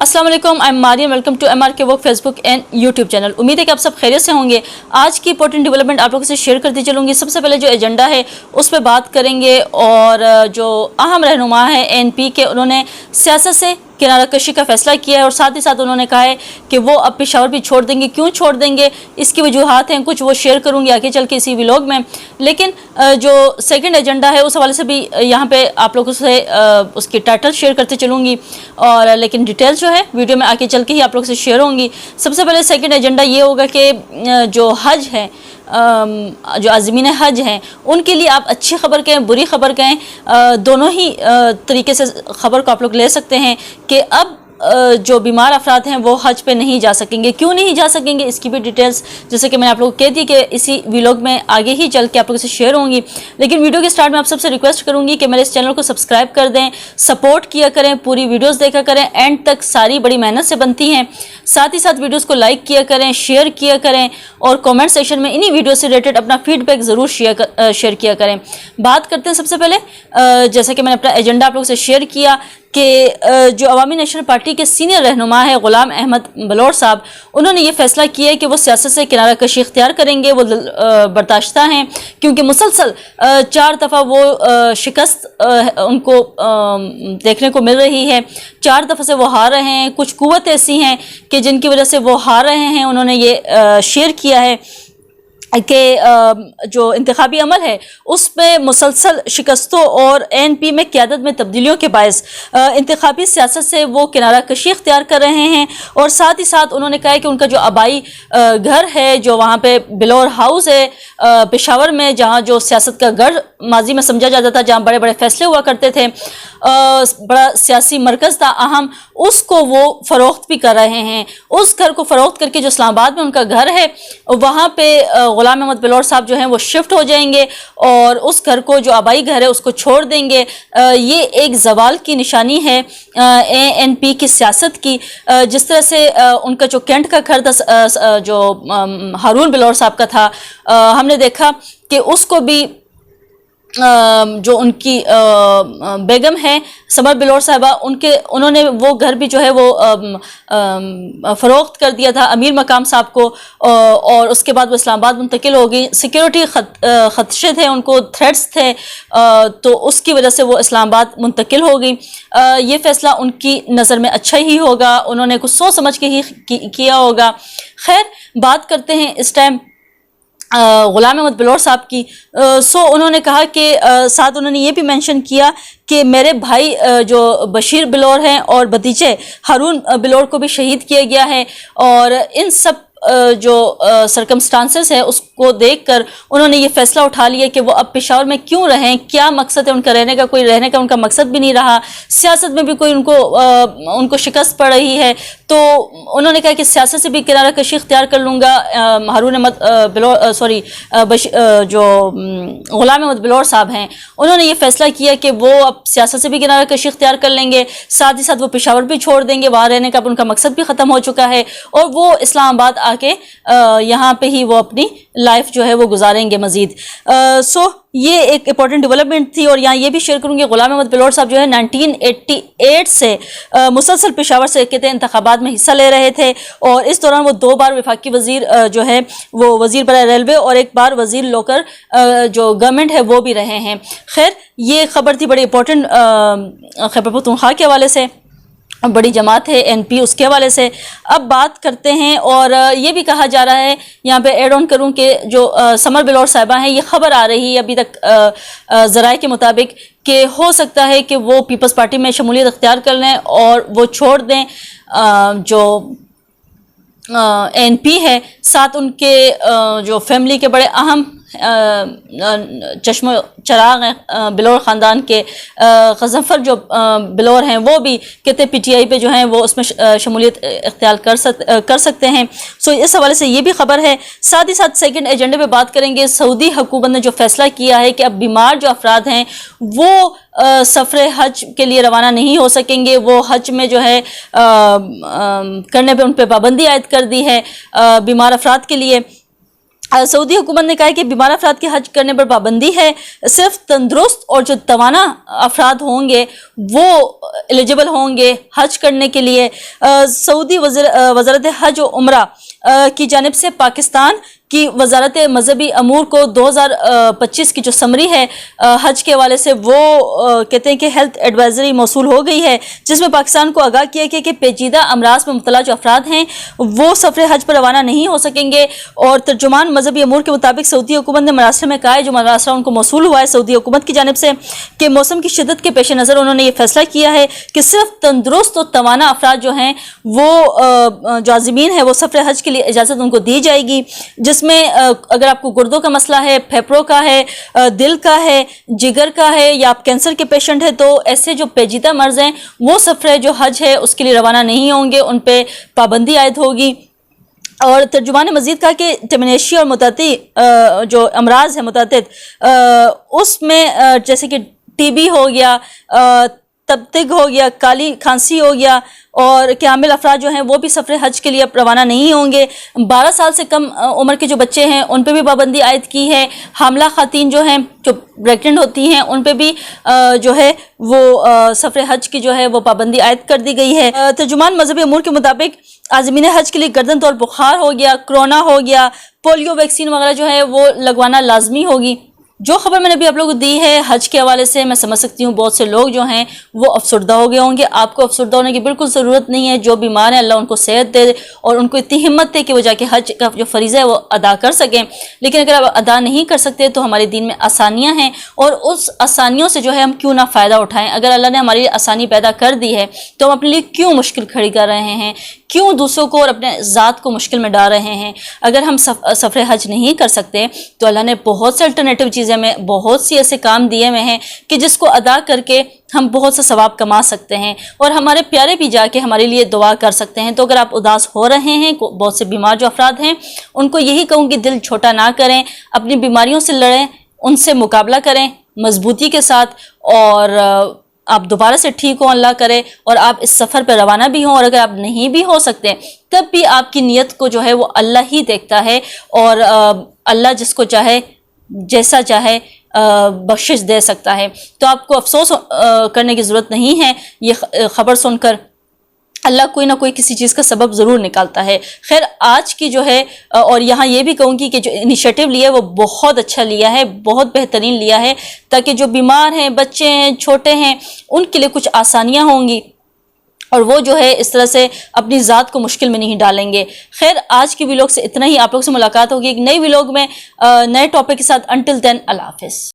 अस्सलाम वालेकुम, I am Mariam. Welcome to MRK work Facebook and YouTube channel. उम्मीद है कि आप सब खैरियत से होंगे। आज की इंपॉर्टेंट डेवलपमेंट आप लोगों से शेयर करती चलूँगी। सबसे पहले जो एजेंडा है उस पर बात करेंगे और जो अहम रहनुमा है ANP के, उन्होंने सियासत से किनारा कशी का फैसला किया है और साथ ही साथ उन्होंने कहा है कि वो अब पेशावर भी छोड़ देंगे। क्यों छोड़ देंगे, इसकी वजूहात हैं कुछ, वो शेयर करूंगी आगे चल के इसी व्लॉग में। लेकिन जो सेकंड एजेंडा है उस हवाले से भी यहाँ पे आप लोगों से उसकी टाइटल शेयर करते चलूँगी, और लेकिन डिटेल्स जो है वीडियो में आगे चल के ही आप लोगों से शेयर होंगी। सबसे पहले सेकंड एजेंडा ये होगा कि जो हज है, जो आज़मीन हज हैं, उनके लिए आप अच्छी खबर कहें बुरी खबर कहें, दोनों ही तरीके से ख़बर को आप लोग ले सकते हैं कि अब जो बीमार अफराद हैं वो हज पे नहीं जा सकेंगे। क्यों नहीं जा सकेंगे, इसकी भी डिटेल्स जैसे कि मैंने आप लोगों को कह दी कि इसी व्लॉग में आगे ही चल के आप लोगों से शेयर होंगी। लेकिन वीडियो के स्टार्ट में आप सबसे रिक्वेस्ट करूंगी कि मेरे इस चैनल को सब्सक्राइब कर दें, सपोर्ट किया करें, पूरी वीडियोस देखा करें, एंड तक सारी बड़ी मेहनत से बनती हैं। साथ ही साथ वीडियोज़ को लाइक किया करें, शेयर किया करें और कॉमेंट सेक्शन में इन्हीं वीडियो से रिलेटेड अपना फीडबैक ज़रूर शेयर किया करें। बात करते हैं सबसे पहले, जैसे कि मैंने अपना एजेंडा आप लोगों से शेयर किया कि जो अवामी नेशनल पार्टी के सीनियर रहनुमा है ग़ुलाम अहमद बलोच साहब, उन्होंने ये फ़ैसला किया है कि वो सियासत से किनारा कशी इख्तियार करेंगे। वो बर्दाश्ता हैं क्योंकि मुसलसल 4 दफ़ा वो शिकस्त उनको देखने को मिल रही है। 4 दफ़ा से वो हार रहे हैं। कुछ कुव्वत ऐसी हैं कि जिनकी वजह से वो हार रहे हैं। उन्होंने ये शेयर किया है कि जो इंतखाबी अमल है उसमें मुसलसल शिकस्तों और ANP में क़यादत में तब्दीलियों के बायस इंतखाबी सियासत से वो किनारा कशी इख्तियार कर रहे हैं। और साथ ही साथ उन्होंने कहा है कि उनका जो आबाई घर है, जो वहाँ पे बिलौर हाउस है पेशावर में, जहाँ जो सियासत का गढ़ माजी में समझा जाता था, जहाँ बड़े बड़े फैसले हुआ करते थे, बड़ा सियासी मरकज़ था अहम, उसको वो फ़रोख्त भी कर रहे हैं। उस घर को फ़रोख्त करके जो इस्लामाबाद में उनका घर है वहाँ पे ग़ुलाम अहमद बलोच साहब जो हैं वो शिफ्ट हो जाएंगे और उस घर को, जो आबाई घर है, उसको छोड़ देंगे। ये एक ज़वाल की निशानी है ANP की सियासत की। जिस तरह से उनका जो कैंट का घर था, जो हारून बलोच साहब का था, हमने देखा कि उसको भी जो उनकी बेगम है समर बलोच साहबा, उन्होंने वो घर भी जो है वो फ़रोख्त कर दिया था अमीर मकाम साहब को, और उसके बाद वो इस्लामाबाद मुंतकिल हो गई। सिक्योरिटी खदशे थे उनको, थ्रेट्स थे, तो उसकी वजह से वो इस्लामाबाद मुंतकिल हो गई। ये फ़ैसला उनकी नज़र में अच्छा ही होगा, उन्होंने कुछ सोच समझ के ही किया होगा। खैर, बात करते हैं इस टाइम ग़ुलाम अहमद बलोच साहब की। उन्होंने कहा कि साथ उन्होंने ये भी मेंशन किया कि मेरे भाई जो बशीर बलोच हैं और भतीजे हारून बलोच को भी शहीद किया गया है, और इन सब जो सरकमस्टांसेस है उसको देखकर उन्होंने ये फ़ैसला उठा लिया कि वो अब पेशावर में क्यों रहें, क्या मकसद है उनका रहने का, कोई रहने का उनका मकसद भी नहीं रहा। सियासत में भी कोई उनको शिकस्त पड़ रही है, तो उन्होंने कहा कि सियासत से भी किनारा कशी इख्तियार कर लूँगा। हारून अहमद जो ग़ुलाम अहमद बलोच साहब हैं, उन्होंने ये फ़ैसला किया कि वो अब सियासत से भी किनारा कशी इख्तियार कर लेंगे, साथ ही साथ वो पेशावर भी छोड़ देंगे। वहाँ रहने का उनका मकसद भी ख़त्म हो चुका है और वो इस्लामाबाद आके यहाँ पे ही वो अपनी लाइफ जो है वो गुजारेंगे मज़ीद। ये एक इंपॉर्टेंट डेवलपमेंट थी। और यहाँ ये भी शेयर करूँगी, ग़ुलाम अहमद बलोच साहब जो है 1988 से मुसलसल पेशावर से कहते हैं इंतखाबात में हिस्सा ले रहे थे, और इस दौरान वो 2 बार वफाकी वज़ीर जो है वो वज़ीर बराए रेलवे और 1 बार वज़ीर लोकल जो गवर्नमेंट है वो भी रहे हैं। खैर, ये खबर थी बड़ी इंपॉर्टेंट खैबर पख्तूनख्वा के हवाले से, बड़ी जमात है ANP, उसके हवाले से अब बात करते हैं। और ये भी कहा जा रहा है, यहाँ पे ऐड ऑन करूँ कि जो समर बलोच साहिबा हैं, ये खबर आ रही है अभी तक ज़राए के मुताबिक कि हो सकता है कि वो पीपल्स पार्टी में शमूलियत अख्तियार कर लें और वो छोड़ दें जो ANP है। साथ उनके जो फैमिली के बड़े अहम चश्म चराग हैं बिलौर ख़ानदान के, गज़नफ़र जो बिलौर हैं, वो भी कहते PTI पे जो हैं वो उसमें शमूलियत इख्तियार कर सकते हैं। इस हवाले से ये भी खबर है। साथ ही साथ सेकंड एजेंडे पे बात करेंगे, सऊदी हुकूमत ने जो फ़ैसला किया है कि अब बीमार जो अफराद हैं वो सफ़र हज के लिए रवाना नहीं हो सकेंगे। वो हज में जो है करने पे उन पर पाबंदी आयद कर दी है बीमार अफराद के लिए। सऊदी हुकूमत ने कहा है कि बीमार अफराद के हज करने पर पाबंदी है, सिर्फ तंदुरुस्त और जो तवाना अफराद होंगे वो एलिजिबल होंगे हज करने के लिए। सऊदी वज़ारत हज और उम्रा की जानिब से पाकिस्तान की वजारत मजहबी अमूर को 2025 की जो समरी है हज के हवाले से वो कहते हैं कि हेल्थ एडवाइजरी मौसूल हो गई है, जिसमें पाकिस्तान को आगाह किया गया कि पेचीदा अमराज में मुब्तला जो अफराद हैं वो सफ़र हज पर रवाना नहीं हो सकेंगे। और तर्जुमान मजहबी अमूर के मुताबिक सऊदी हुकूमत ने मरासले में कहा है, जो मरासला उनको मौसूल हुआ है सऊदी हुकूमत की जानिब से, कि मौसम की शिद्दत के पेश नज़र उन्होंने ये फैसला किया है कि सिर्फ तंदुरुस्त और तवाना अफराद जो हैं वो जो आज़मीन है वो सफ़र हज के लिए इजाज़त उनको दी जाएगी, जिसमें अगर आपको गुर्दों का मसला है, फेफड़ों का है, दिल का है, जिगर का है, या आप कैंसर के पेशेंट हैं, तो ऐसे जो पेचीदा मर्ज हैं वो सफ़र जो हज है उसके लिए रवाना नहीं होंगे, उन पे पाबंदी आयद होगी। और तर्जुमान ने मज़ीद कहा कि टिमनेशिया और मुतअद्दी जो अमराज है मुतअद्दिद उसमें जैसे कि टीबी हो गया, तबतिग हो गया, काली खांसी हो गया, और कामिल अफराद जो हैं वो भी सफ़र हज के लिए रवाना नहीं होंगे। 12 साल से कम उम्र के जो बच्चे हैं उन पे भी पाबंदी आयद की है। हामला खातून जो हैं, जो प्रेग्नेंट होती हैं, उन पे भी जो है वो सफ़र हज की जो है वो पाबंदी आयद कर दी गई है। तर्जुमान मजहबी अमूर के मुताबिक आज़मीन हज के लिए गर्दन तौर बुखार हो गया, कोरोना हो गया, पोलियो वैक्सीन वगैरह जो है वो लगवाना लाजमी होगी। जो खबर मैंने अभी आप लोगों को दी है हज के हवाले से, मैं समझ सकती हूँ बहुत से लोग जो हैं वो अफसरदा हो गए होंगे। आपको अफसरदा होने की बिल्कुल ज़रूरत नहीं है। जो बीमार है अल्लाह उनको सेहत दे और उनको इतनी हिम्मत दे कि वो जाके हज का जो फ़रीज़ा है वो अदा कर सकें। लेकिन अगर आप अदा नहीं कर सकते तो हमारे दीन में आसानियाँ हैं, और उस आसानियों से जो है हम क्यों ना फ़ायदा उठाएँ। अगर अल्लाह ने हमारे लिए आसानी पैदा कर दी है तो हम अपने लिए क्यों मुश्किल खड़ी कर रहे हैं, क्यों दूसरों को और अपने ज़ात को मुश्किल में डाल रहे हैं। अगर हम सफ़र हज नहीं कर सकते तो अल्लाह ने बहुत से अल्टरनेटिव चीज़ें में बहुत सी ऐसे काम दिए हुए हैं कि जिसको अदा करके हम बहुत सा सवाब कमा सकते हैं, और हमारे प्यारे भी जाके हमारे लिए दुआ कर सकते हैं। तो अगर आप उदास हो रहे हैं, बहुत से बीमार जो अफराद हैं उनको यही कहूँ कि दिल छोटा ना करें, अपनी बीमारियों से लड़ें, उनसे मुकाबला करें मजबूती के साथ, और आप दोबारा से ठीक हो अल्लाह करे, और आप इस सफ़र पर रवाना भी हों। और अगर आप नहीं भी हो सकते तब भी आपकी नीयत को जो है वो अल्लाह ही देखता है, और अल्लाह जिसको चाहे जैसा चाहे बख्शिश दे सकता है। तो आपको अफसोस करने की ज़रूरत नहीं है। ये ख़बर सुनकर अल्लाह कोई ना कोई किसी चीज़ का सबब ज़रूर निकालता है। खैर आज की जो है, और यहाँ ये भी कहूँगी कि जो इनिशिएटिव लिया है वो बहुत अच्छा लिया है, बहुत बेहतरीन लिया है, ताकि जो बीमार हैं, बच्चे हैं, छोटे हैं, उनके लिए कुछ आसानियाँ होंगी और वो जो है इस तरह से अपनी ज़ात को मुश्किल में नहीं डालेंगे। खैर आज की व्लॉग से इतना ही। आप लोग से मुलाकात होगी एक नई व्लॉग में नए टॉपिक के साथ। अंटिल देन अल्लाह हाफ़िज़।